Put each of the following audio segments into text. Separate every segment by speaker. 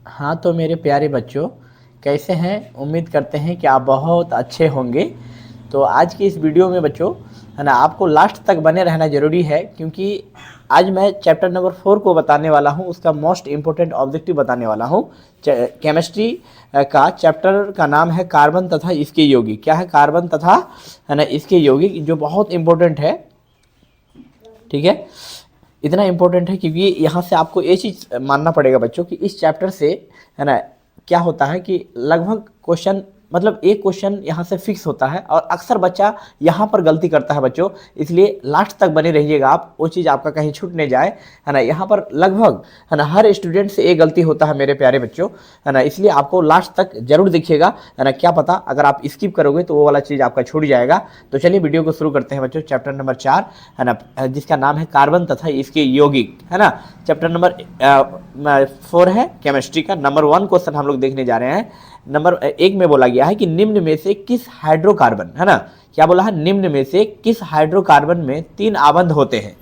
Speaker 1: हाँ तो मेरे प्यारे बच्चों, कैसे हैं? उम्मीद करते हैं कि आप बहुत अच्छे होंगे। तो आज की इस वीडियो में बच्चों, है ना, आपको लास्ट तक बने रहना ज़रूरी है, क्योंकि आज मैं चैप्टर नंबर 4 को बताने वाला हूँ। उसका मोस्ट इम्पोर्टेंट ऑब्जेक्टिव बताने वाला हूँ। केमिस्ट्री का चैप्टर का नाम है कार्बन तथा इसके यौगिक। क्या है? कार्बन तथा, है ना, इसके यौगिक, जो बहुत इम्पोर्टेंट है। ठीक है, इतना इम्पोर्टेंट है क्योंकि यहाँ से आपको ये चीज़ मानना पड़ेगा बच्चों कि इस चैप्टर से, है ना, क्या होता है कि लगभग क्वेश्चन, मतलब एक क्वेश्चन यहाँ से फिक्स होता है, और अक्सर बच्चा यहाँ पर गलती करता है बच्चों। इसलिए लास्ट तक बने रहिएगा आप, वो चीज़ आपका कहीं छूट नहीं जाए, है ना। यहाँ पर लगभग, है ना, हर स्टूडेंट से एक गलती होता है मेरे प्यारे बच्चों, है ना। इसलिए आपको लास्ट तक जरूर देखिएगा, है ना। क्या पता अगर आप स्किप करोगे तो वो वाला चीज़ आपका छूट जाएगा। तो चलिए वीडियो को शुरू करते हैं बच्चों। चैप्टर नंबर 4, है ना, जिसका नाम है कार्बन तथा इसके यौगिक, है ना। चैप्टर नंबर 4 है केमिस्ट्री का। नंबर 1 क्वेश्चन हम लोग देखने जा रहे हैं। नंबर 1 में बोला गया है कि निम्न में से किस हाइड्रोकार्बन, है ना, क्या बोला है? निम्न में से किस हाइड्रोकार्बन में 3 आबंध होते हैं?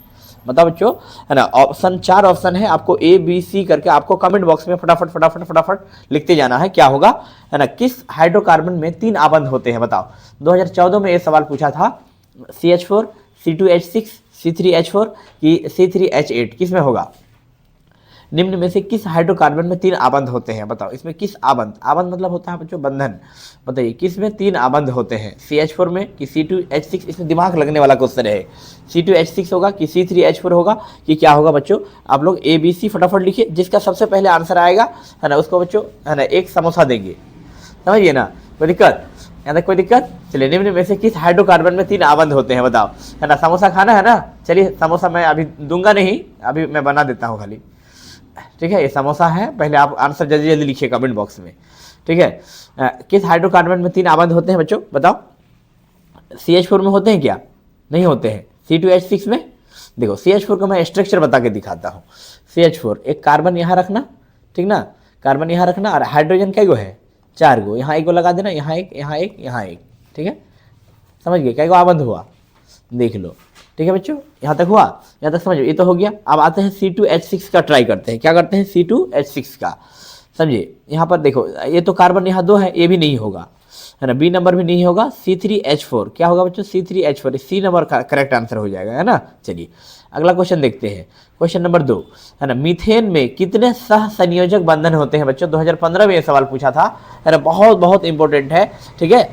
Speaker 1: बताओ बच्चों, है ना। ऑप्शन 4 ऑप्शन है, आपको ए बी सी करके आपको कमेंट बॉक्स में फटाफट फटाफट फटाफट लिखते जाना है। क्या होगा, है ना, किस हाइड्रोकार्बन में 3 आबंध होते हैं? बताओ। 2014 में ये सवाल पूछा था। CH4, C2H6, C3H4 कि C3H8, किस में होगा? निम्न में से किस हाइड्रोकार्बन में 3 आबंध होते हैं? बताओ, इसमें किस आबंध, आबंध मतलब होता है बच्चों बंधन। बताइए किस में 3 आबंध होते हैं? CH4 में कि C2H6? इसमें दिमाग लगने वाला क्वेश्चन है। C2H6 होगा कि C3H4 होगा कि क्या होगा बच्चों? आप लोग ABC फटाफट लिखिए, जिसका सबसे पहले आंसर आएगा, है ना, उसको बच्चों, है ना, एक समोसा देंगे। समझिए ना, कोई दिक्कत? यहाँ तक कोई दिक्कत? चलिए, निम्न में से किस हाइड्रोकार्बन में 3 आबंध होते हैं? बताओ, है ना। समोसा खाना है ना? चलिए, समोसा मैं अभी दूंगा नहीं, अभी मैं बना देता हूँ खाली। ठीक है, ये समोसा है। पहले आप आंसर जल्दी जल्दी लिखिए कमेंट बॉक्स में। ठीक है, किस हाइड्रोकार्बन में 3 आबंध होते हैं बच्चों? बताओ। CH4 में होते हैं क्या? नहीं होते हैं। C2H6 में? देखो, CH4 का मैं स्ट्रक्चर बता के दिखाता हूँ। CH4, एक कार्बन यहाँ रखना, ठीक ना, कार्बन यहाँ रखना, और हाइड्रोजन कई गो है? 4 गो। यहाँ एक गो लगा देना, यहाँ एक, यहाँ एक, यहाँ एक। ठीक है, समझ गए? कई गो आबंध हुआ, देख लो। ठीक है बच्चों, यहाँ तक हुआ? यहाँ तक समझो, ये तो हो गया। अब आते हैं C2H6 का, ट्राई करते हैं। क्या करते हैं? C2H6 का समझिए। यहाँ पर देखो, ये तो कार्बन यहाँ 2 है, ये भी नहीं होगा, है ना। B नंबर भी नहीं होगा। C3H4 क्या होगा बच्चों? C3H4 C नंबर का करेक्ट आंसर हो जाएगा, है ना। चलिए अगला क्वेश्चन देखते हैं। क्वेश्चन नंबर 2, है ना, मीथेन में कितने सह संयोजक बंधन होते हैं बच्चों? 2015 में ये सवाल पूछा था, है ना। बहुत बहुत इंपॉर्टेंट है। ठीक है,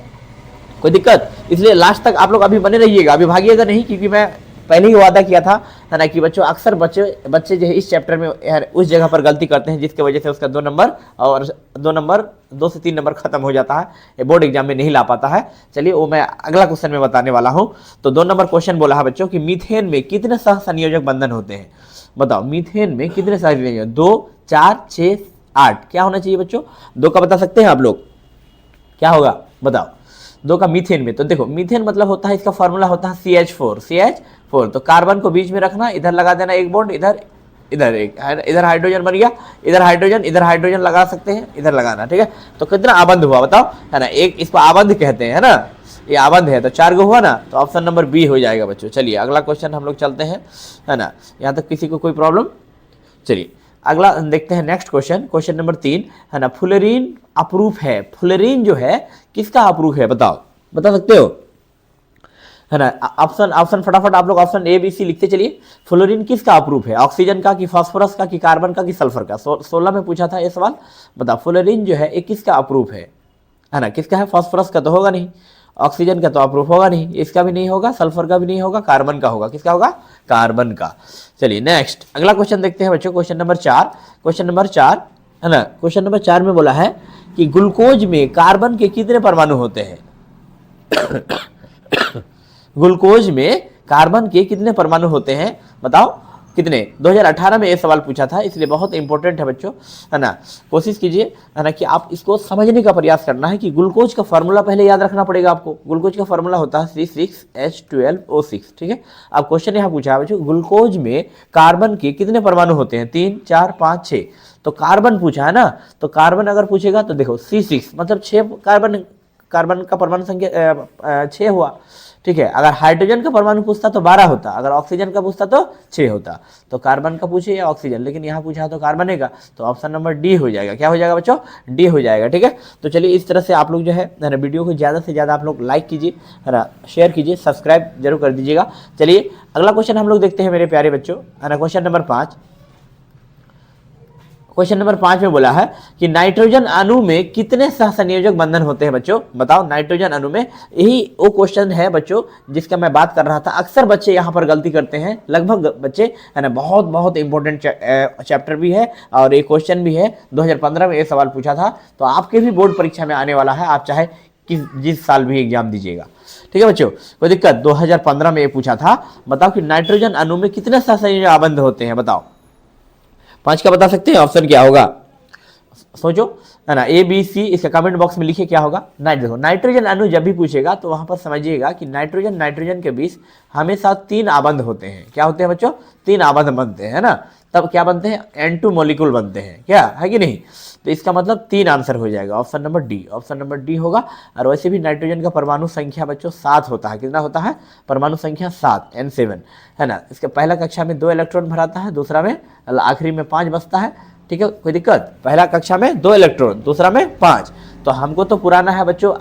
Speaker 1: कोई दिक्कत? इसलिए लास्ट तक आप लोग अभी बने रहिएगा, अभी भागिएगा नहीं, क्योंकि मैं पहले ही वादा किया था, है ना, कि बच्चों अक्सर बच्चे जो है इस चैप्टर में यार उस जगह पर गलती करते हैं, जिसकी वजह से उसका 2 नंबर और 2 से 3 नंबर खत्म हो जाता है, ये बोर्ड एग्जाम में नहीं ला पाता है। चलिए, वो मैं अगला क्वेश्चन में बताने वाला हूँ। तो 2 नंबर क्वेश्चन बोला है बच्चों कि मीथेन में कितने सह संयोजक बंधन होते हैं? बताओ, मीथेन में कितने सह संयोजक? 2, 4, 6, 8। क्या होना चाहिए बच्चों? 2 का बता सकते हैं आप लोग? क्या होगा बताओ? 2 का मीथेन में, तो देखो मीथेन मतलब होता है, इसका फॉर्मूला होता है CH4। तो कार्बन को बीच में रखना, इधर लगा देना एक बॉन्ड, इधर इधर एक, इधर हाइड्रोजन बन गया, इधर हाइड्रोजन लगा सकते हैं, इधर लगाना। ठीक है, तो कितना आबंध हुआ बताओ, है ना। एक इसको आबंध कहते हैं, है ना, ये आबंध है, तो 4 गो हुआ ना, तो ऑप्शन नंबर बी हो जाएगा बच्चों। चलिए अगला क्वेश्चन हम लोग चलते हैं, है ना। यहाँ तक किसी को कोई प्रॉब्लम? चलिए अगला देखते हैं, नेक्स्ट क्वेश्चन। क्वेश्चन नंबर 3, है ना, फुलेरीन अप्रूफ है। फुलेरीन जो है किसका अप्रूफ है? बताओ, बता सकते हो, है ना। ऑप्शन ऑप्शन फटाफट आप लोग ऑप्शन ए बी सी लिखते चलिए। फ्लोरीन किसका अप्रूफ है? ऑक्सीजन का कि फास्फोरस का कि कार्बन का कि सल्फर का? 16 में पूछा था ये सवाल। बताओ, फ्लोरीन जो है ये किसका अप्रूफ है ना। किसका है? फास्फोरस का तो होगा नहीं, ऑक्सीजन का तो अप्रूफ होगा नहीं, इसका भी नहीं होगा, सल्फर का भी नहीं होगा, कार्बन का होगा। किसका होगा? कार्बन का। चलिए नेक्स्ट अगला क्वेश्चन देखते हैं बच्चों। क्वेश्चन नंबर 4, है ना। क्वेश्चन नंबर 4 में बोला है कि ग्लूकोज में कार्बन के कितने परमाणु होते हैं? ग्लूकोज में कार्बन के कितने परमाणु होते हैं? बताओ कितने? 2018 में ये सवाल पूछा था, इसलिए बहुत इंपॉर्टेंट है बच्चों, है ना। कोशिश कीजिए, है ना, कि आप इसको समझने का प्रयास करना है कि ग्लूकोज का फॉर्मूला पहले याद रखना पड़ेगा आपको। ग्लूकोज का फॉर्मूला होता है C6H12O6। ठीक है, अब क्वेश्चन यहाँ पूछा है बच्चों, ग्लूकोज में कार्बन के कितने परमाणु होते हैं? 3, 4, 5, 6। तो कार्बन पूछा है ना, तो कार्बन अगर पूछेगा तो देखो C6 मतलब 6 कार्बन का परमाणु संख्या 6 हुआ। ठीक है। अगर हाइड्रोजन का परमाणु पूछता तो 12 होता, अगर ऑक्सीजन का पूछता तो 6 होता। तो कार्बन का पूछे या ऑक्सीजन, लेकिन यहाँ पूछा तो कार्बन का, तो ऑप्शन नंबर डी हो जाएगा। क्या हो जाएगा बच्चों? डी हो जाएगा। ठीक है, तो चलिए इस तरह से आप लोग जो है ना वीडियो को ज़्यादा से ज़्यादा आप लोग लाइक कीजिए, है ना, शेयर कीजिए, सब्सक्राइब जरूर कर दीजिएगा। चलिए अगला क्वेश्चन हम लोग देखते हैं मेरे प्यारे बच्चों, है ना। क्वेश्चन नंबर 5, क्वेश्चन नंबर 5 में बोला है कि नाइट्रोजन अणु में कितने सहसंयोजक बंधन होते हैं बच्चों? बताओ नाइट्रोजन अणु में। यही वो क्वेश्चन है बच्चों जिसका मैं बात कर रहा था। अक्सर बच्चे यहाँ पर गलती करते हैं, लगभग बच्चे, है ना। बहुत बहुत इंपॉर्टेंट चैप्टर भी है और एक क्वेश्चन भी है। 2015 में ये सवाल पूछा था, तो आपके भी बोर्ड परीक्षा में आने वाला है, आप चाहे जिस साल भी एग्जाम दीजिएगा। ठीक है बच्चों, कोई दिक्कत? 2015 में ये पूछा था, बताओ कि नाइट्रोजन अणु में कितने सहसंयोजक आबंध होते हैं? बताओ 5 का बता सकते हैं? ऑप्शन क्या होगा? सोचो, है ना। ए बी सी इसका कमेंट बॉक्स में लिखिए क्या होगा। देखो नाइट्रोजन अणु जब भी पूछेगा तो वहां पर समझिएगा कि नाइट्रोजन के बीच हमेशा 3 आबंध होते हैं। क्या होते हैं बच्चों? 3 आबंध बनते हैं ना। तब क्या बनते हैं? N2 मॉलिक्यूल बनते हैं, क्या है कि नहीं? तो इसका मतलब 3 आंसर हो जाएगा, option number D. Option number D होगा। और वैसे भी नाइट्रोजन का परमाणु संख्या बच्चों 7 होता है। कितना होता है? परमाणु संख्या 7, N7, है ना। इसके पहला कक्षा में 2 इलेक्ट्रॉन भराता है, दूसरा में आखिरी में 5 बचता है। ठीक है, कोई दिक्कत? पहला कक्षा में 2 इलेक्ट्रॉन, दूसरा में 5। तो हमको तो पुराना है बच्चों,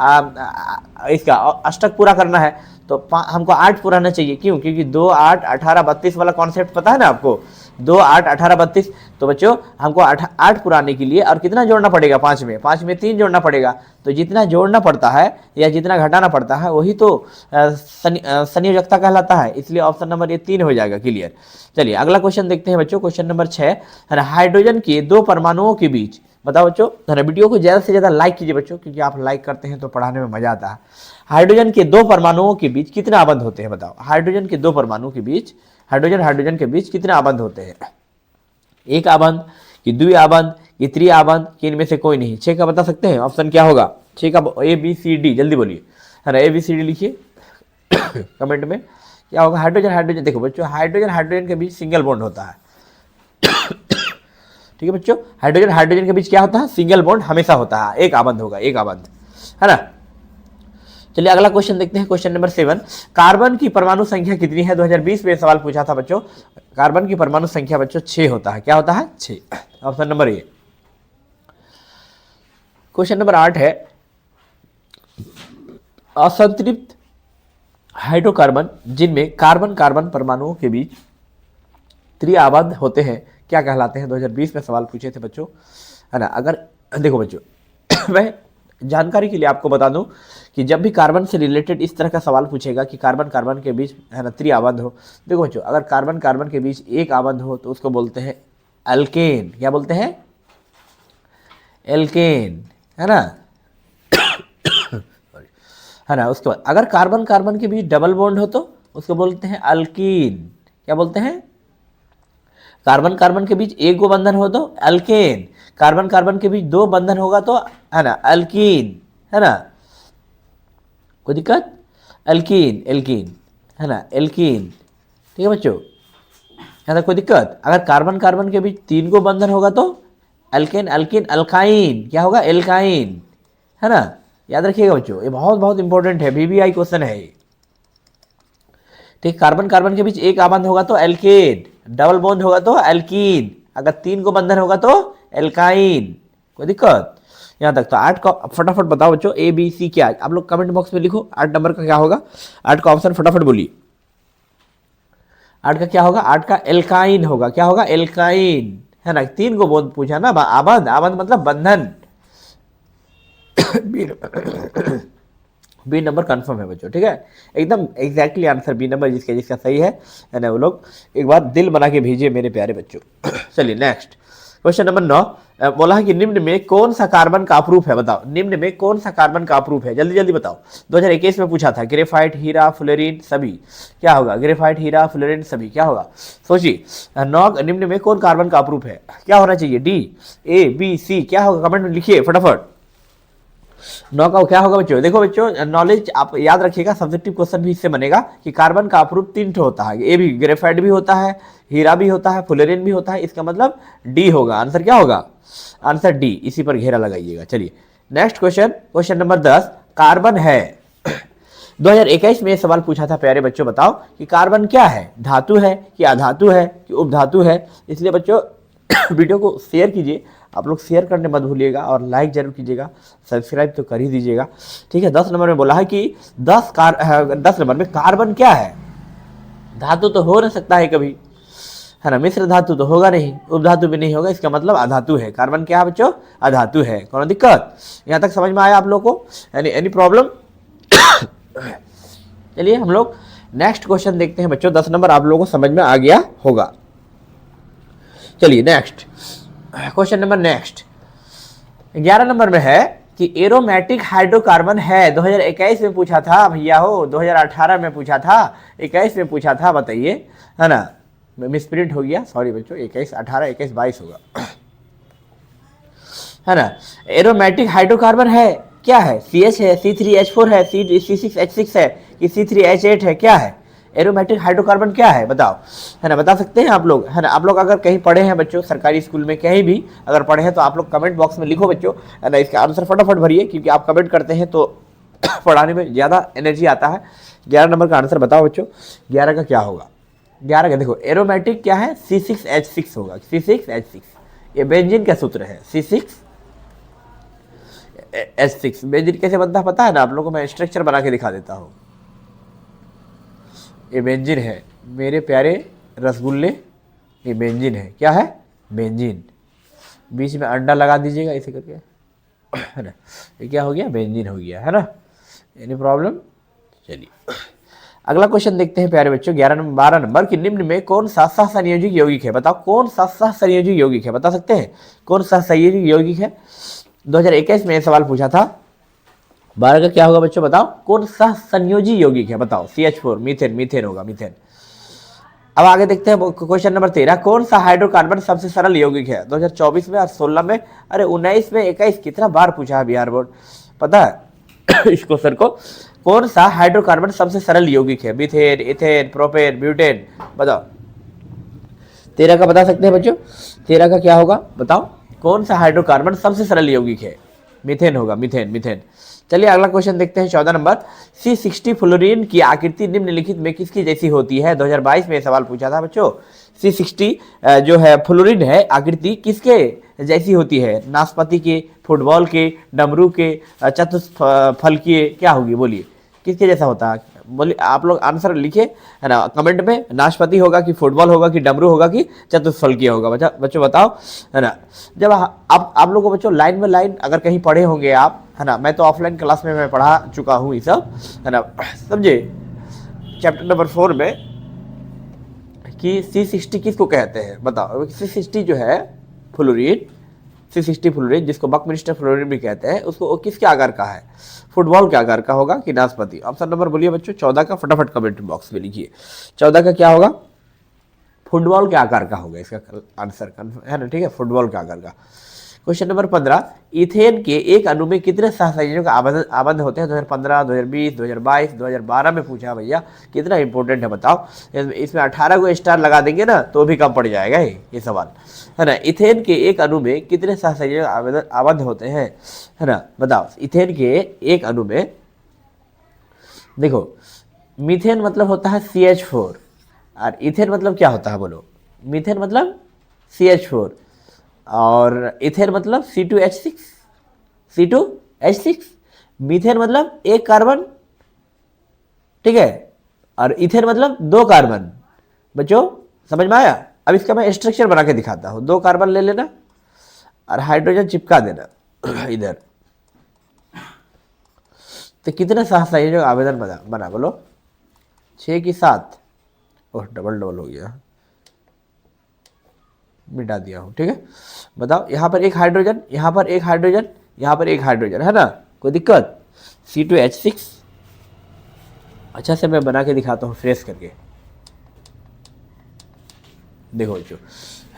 Speaker 1: इसका अष्टक पूरा करना है, तो हमको 8 पुराना चाहिए। क्यों? क्योंकि 2, 8, 18, 32 वाला कॉन्सेप्ट पता है ना आपको। 2, 8, 18, 32। तो बच्चों हमको 8 पुराने के लिए और कितना जोड़ना पड़ेगा? 5 में 3 जोड़ना पड़ेगा। तो जितना जोड़ना पड़ता है या जितना घटाना पड़ता है वही तो संयोजकता कहलाता है। इसलिए ऑप्शन नंबर ये 3 हो जाएगा। क्लियर? चलिए अगला क्वेश्चन देखते हैं बच्चों। क्वेश्चन नंबर 6, है ना। हाइड्रोजन के 2 परमाणुओं के बीच, बताओ बच्चों, है ना। वीडियो को ज़्यादा से ज़्यादा लाइक कीजिए बच्चों, क्योंकि आप लाइक करते हैं तो पढ़ाने में मजा आता है। हाइड्रोजन के 2 परमाणुओं के बीच कितने आबंध होते हैं? बताओ हाइड्रोजन के 2 परमाणु के बीच, हाइड्रोजन के बीच कितने आबंध होते हैं? 1 आबंध कि 2 आबंध कि 3 आबंध कि इनमें से कोई नहीं? 6 का बता सकते हैं? ऑप्शन क्या होगा? 6 का A B C D, जल्दी बोलिए, है ना। A B C D लिखिए कमेंट में। क्या होगा? हाइड्रोजन, देखो बच्चों, हाइड्रोजन के बीच सिंगल बॉन्ड होता है। ठीक है बच्चों, हाइड्रोजन के बीच क्या होता है? सिंगल बॉन्ड हमेशा होता है। 1 आबंध होगा, 1 आबंध, है ना। चलिए अगला क्वेश्चन देखते हैं। क्वेश्चन नंबर 7, कार्बन की परमाणु संख्या कितनी है? 2020 में सवाल पूछा था बच्चों। कार्बन की परमाणु संख्या बच्चों 6 होता है। क्या होता है? 6, option number A. Question number 8 है, असंतृप्त हाइड्रोकार्बन जिनमें कार्बन कार्बन परमाणुओं के बीच 3 आबंध होते हैं क्या कहलाते हैं? 2020 में सवाल पूछे थे बच्चों, है ना। अगर देखो बच्चों मैं जानकारी के लिए आपको बता दूं कि जब भी कार्बन से रिलेटेड इस तरह का सवाल पूछेगा कि कार्बन कार्बन के बीच, है ना, 3 आबंध हो, देखो बच्चों, अगर कार्बन कार्बन के बीच 1 आबंध हो तो उसको बोलते हैं अल्केन। क्या बोलते हैं? एल्केन, है ना। है ना। उसके बाद अगर कार्बन कार्बन के बीच डबल बॉन्ड हो तो उसको बोलते हैं अल्कीन। क्या बोलते हैं? कार्बन कार्बन के बीच 1 गो बंधन हो तो अल्केन, कार्बन कार्बन के बीच 2 बंधन होगा तो, है ना, अल्कीन, है ना। कोई दिक्कत? एल्कीन, है ना, एल्कीन। ठीक है बच्चों, है ना। कोई दिक्कत? अगर कार्बन कार्बन के बीच 3 गो बंधन होगा तो अल्केन, अल्काइन। क्या होगा? एल्काइन, है ना। याद रखिएगा बच्चों, ये बहुत बहुत इंपॉर्टेंट है, VBI क्वेश्चन है ये। ठीक, कार्बन कार्बन के बीच 1 आबंध होगा तो एल्केन, डबल बॉन्ड होगा तो एल्कीन, अगर 3 को बंधन होगा तो एल्काइन। कोई दिक्कत? यहाँ तक तो 8 का फटाफट बताओ बच्चों, A B C क्या? आप लोग कमेंट बॉक्स में लिखो 8 नंबर का क्या होगा। 8 का ऑप्शन फटाफट बोलिए। 8 का क्या होगा? 8 का एल्काइन होगा। क्या होगा? एल्काइन, है ना। 3 को बॉन्ड पूछा ना, आबंध, आबंध मतलब बंधन। बी नंबर कंफर्म है बच्चों। ठीक है, एकदम एग्जैक्टली आंसर बी नंबर जिसका सही है ना। वो लोग एक बार दिल बना के भेजिए मेरे प्यारे बच्चों। चलिए नेक्स्ट क्वेश्चन नंबर 9, बोला है कि निम्न में कौन सा कार्बन का अप्रूफ है? बताओ निम्न में कौन सा कार्बन का अप्रूफ है? जल्दी जल्दी बताओ। 2021 में पूछा था। ग्रेफाइट, हीरा, फ्लोरीन, सभी। क्या होगा? ग्रेफाइट, हीरा, फ्लोरीन, सभी। क्या होगा? सोचिए, 9 निम्न में कौन कार्बन का अप्रूफ है? क्या होना चाहिए? D, A, B, C। क्या होगा? कमेंट में लिखिए फटाफट। 9 का क्या होगा बच्चों? देखो बच्चों, नॉलेज आप याद रखिएगा, सब्जेक्टिव क्वेश्चन भी इससे बनेगा कि कार्बन का अप्रूफ 3 ठो होता है। ए भी, ग्रेफाइट भी होता है, हीरा भी होता है, फ्लोरीन भी होता है। इसका मतलब डी होगा। आंसर क्या होगा? Answer D. इसी पर घेरा लगाइएगा। चलिए next question, question number 10, carbon है 2021 में ये सवाल पूछा था प्यारे बच्चों, बताओ कि कार्बन क्या है, धातु है कि अधातु है कि उपधातु है। इसलिए बच्चों वीडियो को शेयर कीजिए, आप लोग शेयर करने मत भूलिएगा और लाइक जरूर कीजिएगा, सब्सक्राइब तो कर ही दीजिएगा, ठीक है। 10 नंबर में बोला है कि 10 नंबर में कार्बन क्या है, धातु तो हो नहीं सकता है कभी, है ना, मिश्र धातु तो होगा नहीं, उपधातु भी नहीं होगा, इसका मतलब अधातु है। कार्बन क्या है बच्चों, अधातु है। कौन दिक्कत, यहाँ तक समझ में आया आप लोग को, एनी प्रॉब्लम? चलिए हम लोग नेक्स्ट क्वेश्चन देखते हैं बच्चों। 10 नंबर आप लोगों को समझ में आ गया होगा। चलिए next question number next 11 number में है कि एरोमेटिक हाइड्रोकार्बन है। 2021 में पूछा था भैया हो, 2018 में पूछा था, 21 में पूछा था, बताइए, है ना, मिसप्रिंट हो गया, सॉरी बच्चों, 21 18 21 22 होगा, है ना। एरोमेटिक हाइड्रोकार्बन है, क्या है, CH है, C3H4 है, C6H6 है कि C3H8 है, क्या है एरोमेटिक हाइड्रोकार्बन, क्या है बताओ, है ना, बता सकते हैं आप लोग, है ना। आप लोग अगर कहीं पढ़े हैं बच्चों, सरकारी स्कूल में कहीं भी अगर पढ़े हैं तो आप लोग कमेंट बॉक्स में लिखो बच्चों, है ना। इसका आंसर फटाफट भरिए, क्योंकि आप कमेंट करते हैं तो पढ़ाने में ज़्यादा एनर्जी आता है। 11 नंबर का आंसर बताओ बच्चों, 11 का क्या होगा। 11 का देखो, एरोमेटिक क्या है, C6H6 होगा, C6H6, ये बेंजीन का सूत्र है, C6H6। बेंजीन कैसे बनता है पता है ना आप लोगों को, मैं स्ट्रक्चर बना के दिखा देता हूँ। ये बेंजीन है मेरे प्यारे रसगुल्ले, ये बेंजीन है, क्या है, बेंजीन, बीच में अंडा लगा दीजिएगा ऐसे करके, है ना, ये क्या हो गया, बेंजीन हो गया, है ना, एनी प्रॉब्लम। चलिए अगला क्वेश्चन देखते हैं प्यारे बच्चों। 12 नंबर कि निम्न में कौन सा सहसंयोजक यौगिक है, बताओ कौन सा सहसंयोजक यौगिक है, बता सकते हैं कौन सा सहसंयोजक यौगिक है। 2021 में ये सवाल पूछा था। 12 का क्या होगा बच्चों, बताओ कौन सा संयोजी यौगिक है, बताओ। CH4, मीथेन होगा, मीथेन। अब आगे देखते हैं क्वेश्चन नंबर 13, कौन सा हाइड्रोकार्बन सबसे सरल यौगिक है। 2024 में और 16 में, अरे 19 में, 21, कितना बार पूछा है बिहार बोर्ड, पता है इस क्वेश्चन को। कौन सा हाइड्रोकार्बन सबसे सरल यौगिक है, मीथेन, इथेन, प्रोपेन, ब्यूटेन, बताओ। 13 का बता सकते हैं बच्चों, 13 का क्या होगा बताओ, कौन सा हाइड्रोकार्बन सबसे सरल यौगिक है, मीथेन होगा, मीथेन। चलिए अगला क्वेश्चन देखते हैं। 14 नंबर, C60 फ्लोरीन की आकृति निम्नलिखित में किसकी जैसी होती है। 2022 में सवाल पूछा था बच्चों। C60 जो है फ्लोरीन है, आकृति किसके जैसी होती है, नाशपाती के, फुटबॉल के, डमरू के, चतुष्फल के, क्या होगी बोलिए, किसके जैसा होता है, बोलिए आप लोग आंसर लिखिए, है ना, कमेंट में। नाशपाती होगा कि फुटबॉल होगा कि डमरू होगा कि चतुष्फल की होगा, बच्चों बताओ, है ना। जब आप लोगों को बच्चों लाइन में लाइन अगर कहीं पढ़े होंगे आप, है ना, मैं तो ऑफलाइन क्लास में मैं पढ़ा चुका हूँ ये सब, है ना, समझे, चैप्टर नंबर 4 में कि C60 किसको कहते हैं बताओ। C60 जो है फ्लोरीन, C60 फ्लोरीन जिसको बकमिंस्टर फ्लोरीन भी कहते हैं, उसको किसके आकार का है, फुटबॉल के आकार का होगा कि नाशपाती। ऑप्शन नंबर बोलिए बच्चों 14 का, फटाफट कमेंट बॉक्स में लिखिए। 14 का क्या होगा, फुटबॉल के आकार का होगा इसका आंसर, है ना, ठीक है, फुटबॉल के आकार का। क्वेश्चन नंबर 15, इथेन के एक अणु में कितने सहसंयोजक आबद्ध होते हैं। 2015, 2020, 2022, 2012 में पूछा भैया, कितना इंपॉर्टेंट है बताओ। इसमें 18 को स्टार लगा देंगे ना तो भी कम पड़ जाएगा ये सवाल, है ना। इथेन के एक अणु में कितने सहसंयोजक आबद्ध होते हैं, है ना, बताओ। इथेन के एक अणु में देखो, मीथेन मतलब होता है CH4 और इथेन मतलब क्या होता है बोलो, मीथेन मतलब CH4 और इथेन मतलब C2H6। मीथेन मतलब एक कार्बन, ठीक है, और इथेन मतलब 2 कार्बन। बच्चों समझ में आया। अब इसका मैं स्ट्रक्चर बना के दिखाता हूँ। 2 कार्बन ले लेना और हाइड्रोजन चिपका देना इधर, तो कितने सहसंयोजक आवेदन बना बोलो, 6 की 7, ओह डबल हो गया, मिटा दिया हूँ, ठीक है। बताओ, यहाँ पर एक हाइड्रोजन, यहाँ पर एक हाइड्रोजन, यहाँ पर एक हाइड्रोजन, है ना, कोई दिक्कत। C2H6, अच्छा से मैं बना के दिखाता हूँ फ्रेश करके, देखो जो,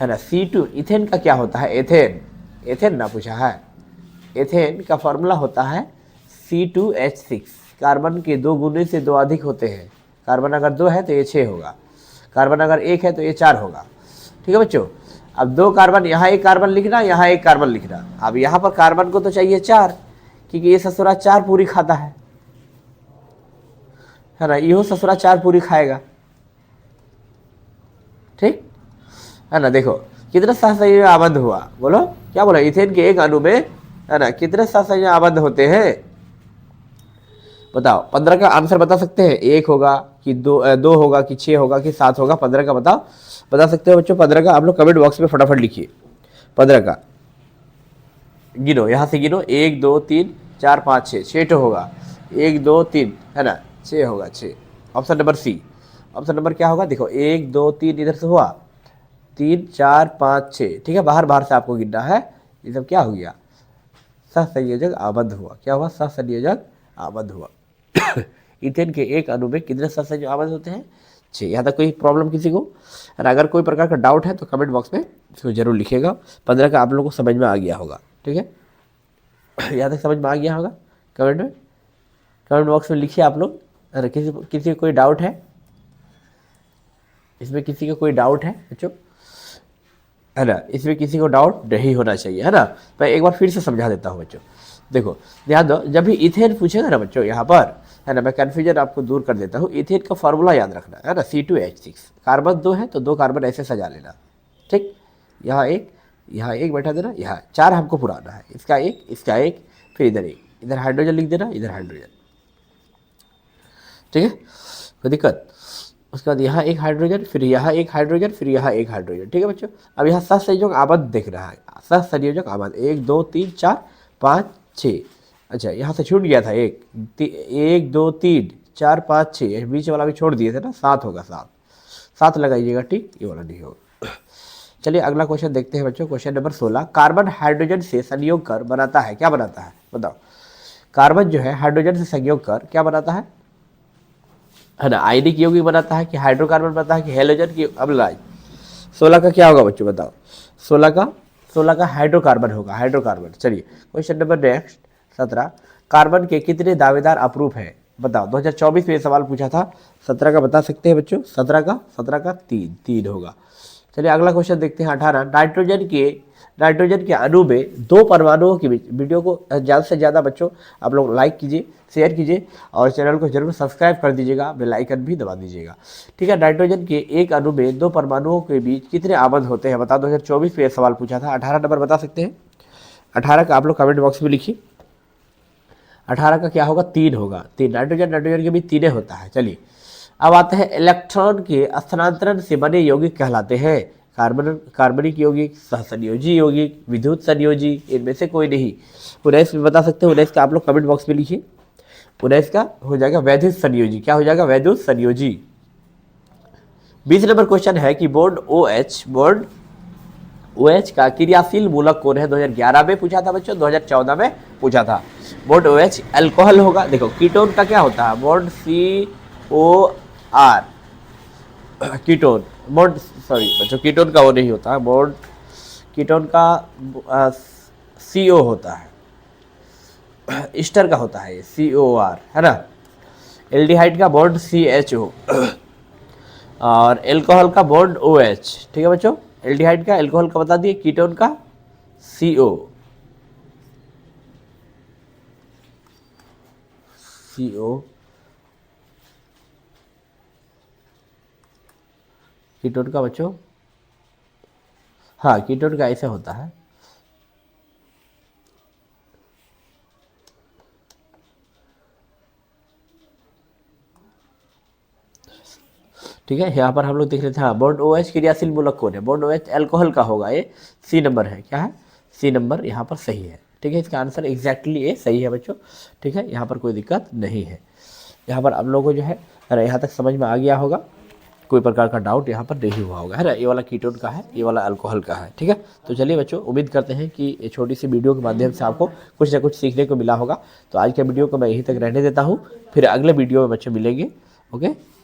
Speaker 1: है ना। C2 इथेन का क्या होता है, एथेन ना पूछा है। एथेन का फॉर्मूला होता है C2H6। कार्बन के 2 गुने से 2 अधिक होते हैं। कार्बन अगर 2 है तो ये 6 होगा, कार्बन अगर 1 है तो ये 4 होगा, ठीक है बच्चों। अब 2 कार्बन, यहाँ एक कार्बन लिखना, यहाँ एक कार्बन लिखना। अब यहाँ पर कार्बन को तो चाहिए 4, क्योंकि ये ससुरा 4 पूरी खाता है, है ना, इहो ससुरा 4 पूरी खाएगा, ठीक है ना। देखो कितने सहसंयोजक आबद्ध हुआ, बोलो क्या बोला, इथेन के एक अणु में, है ना, कितने सहसंयोजक आबद्ध होते हैं, बताओ। 15 का आंसर बता सकते हैं, 1 होगा कि 2 होगा कि 6 होगा कि 7 होगा, 15 का बताओ, बता सकते हो बच्चों। 15 का आप लोग कमेंट बॉक्स में फटाफट लिखिए। 15 का गिनो, यहाँ से गिनो, 1 2 3 4 5 6, 6 होगा, 1 2 3, है ना, 6 होगा, 6। Option number C. Option number क्या होगा, देखो 1 2 3 इधर से हुआ, 3 4 5 6, ठीक है, बाहर बाहर से आपको गिनना है। ये सब क्या हो गया, सहसंयोजक आबद्ध हुआ। क्या हुआ, सहसंयोजक आबद्ध हुआ। इथेन के एक अणु में कितने सहसंयोजक आबद्ध होते हैं, 6। यहाँ तक कोई प्रॉब्लम किसी को, और अगर कोई प्रकार का डाउट है तो कमेंट बॉक्स में इसको जरूर लिखिएगा। 15 का आप लोगों को समझ में आ गया होगा, ठीक है। यहाँ तक समझ में आ गया होगा, कमेंट बॉक्स में लिखिए आप लोग। अरे किसी को कोई डाउट है इसमें, किसी को कोई डाउट है बच्चों, है ना, इसमें किसी को डाउट नहीं होना चाहिए, है ना। मैं एक बार फिर से समझा देता हूँ बच्चों। देखो ध्यान दो, जब भी इथेन पूछेगा ना बच्चों यहाँ पर, है ना, मैं कन्फ्यूजन आपको दूर कर देता हूँ। इथेन का फॉर्मूला याद रखना है ना, C2H6, कार्बन 2 है तो 2 कार्बन ऐसे सजा लेना, ठीक। यहाँ एक बैठा देना, यहाँ 4 हमको पुराना है, इसका एक, फिर इधर एक, इधर हाइड्रोजन लिख देना, इधर हाइड्रोजन, ठीक है, कोई दिक्कत। उसके बाद यहाँ एक हाइड्रोजन, फिर यहाँ एक हाइड्रोजन, फिर यहाँ एक हाइड्रोजन, ठीक है बच्चों। अब यहाँ सहसंयोजक आबद्ध देख रहा है, सहसंयोजक आबद्ध 1 2 3 4 5 6। अच्छा यहाँ से छूट गया था 1 2 3 4 5 6, बीच वाला भी छोड़ दिए थे ना, 7 होगा, 7 लगाइएगा, ठीक, ये वाला नहीं होगा। चलिए अगला क्वेश्चन देखते हैं बच्चों। क्वेश्चन नंबर 16, कार्बन हाइड्रोजन से संयोग कर बनाता है, क्या बनाता है, बताओ। कार्बन जो है हाइड्रोजन से संयोग कर क्या बनाता है ना, आयनिक यौगिक बनाता है कि हाइड्रोकार्बन बनाता है कि हैलोजन की अम्लजाई। 16 का क्या होगा बच्चों, बताओ। 16 का हाइड्रोकार्बन होगा, हाइड्रोकार्बन। चलिए क्वेश्चन नंबर नेक्स्ट 17, कार्बन के कितने दावेदार अपरूप हैं, बताओ। 2024 में ये सवाल पूछा था। 17 का बता सकते हैं बच्चों, 17 का 3 होगा। चलिए अगला क्वेश्चन देखते हैं 18, नाइट्रोजन के अणु में 2 परमाणुओं के बीच। वीडियो को ज़्यादा से ज़्यादा बच्चों आप लोग लाइक कीजिए, शेयर कीजिए और चैनल को जरूर सब्सक्राइब कर दीजिएगा, बेल आइकन भी दबा दीजिएगा, ठीक है। नाइट्रोजन के एक अणु में 2 परमाणुओं के बीच कितने आबद्ध होते हैं, बताओ। 2024 में यह सवाल पूछा था। 18 नंबर बता सकते हैं, 18 का आप लोग कमेंट बॉक्स में लिखिए। 18 का क्या होगा, 3 होगा, 3। नाइट्रोजन के बीच 3 होता है। चलिए अब आते हैं, इलेक्ट्रॉन के स्थानांतरण से बने यौगिक कहलाते हैं कार्बनिक यौगिक, सहसंयोजी यौगिक, विद्युत संयोजी, इनमें से कोई नहीं। 19 में बता सकते हैं, 19 का आप लोग कमेंट बॉक्स में लिखिए। 19 का हो जाएगा वैद्युत संयोजी। क्या हो जाएगा, वैद्युत संयोजी। 20 नंबर क्वेश्चन है कि बॉन्ड OH का क्रियाशील मूलक कौन है। 2011 में पूछा था बच्चों, 2014 में पूछा था। बॉन्ड OH अल्कोहल होगा। देखो कीटोन का क्या होता है, bond COR, ketone bond, sorry बच्चों कीटोन का वो नहीं होता है, बॉन्ड कीटोन का CO होता है, ईस्टर का होता है ये COR, है ना। एल्डिहाइड का बॉन्ड CHO और एल्कोहल का बॉन्ड OH, ठीक है बच्चों। एल्डिहाइड का, एल्कोहल का बता दिए, कीटोन का CO, कीटोन का बच्चों, हाँ कीटोन का ऐसे होता है। ठीक है, यहाँ पर हम लोग देख रहे थे, हाँ बॉन्ड OH क्रियाशील मूलक कौन है, बॉन्ड OH अल्कोहल का होगा, ये C नंबर है। क्या है, C नंबर यहाँ पर सही है, ठीक है। इसका आंसर एग्जैक्टली ये सही है बच्चों, ठीक है। यहाँ पर कोई दिक्कत नहीं है। यहाँ पर आप लोगों को जो है यहाँ तक समझ में आ गया होगा, कोई प्रकार का डाउट यहाँ पर नहीं हुआ होगा, है ना। ये वाला कीटोन का है, ये वाला अल्कोहल का है, ठीक है। तो चलिए बच्चों, उम्मीद करते हैं कि ये छोटी सी वीडियो के माध्यम से आपको कुछ ना कुछ सीखने को मिला होगा। तो आज के वीडियो को मैं यहीं तक रहने देता हूँ, फिर अगले वीडियो में बच्चों मिलेंगे। ओके।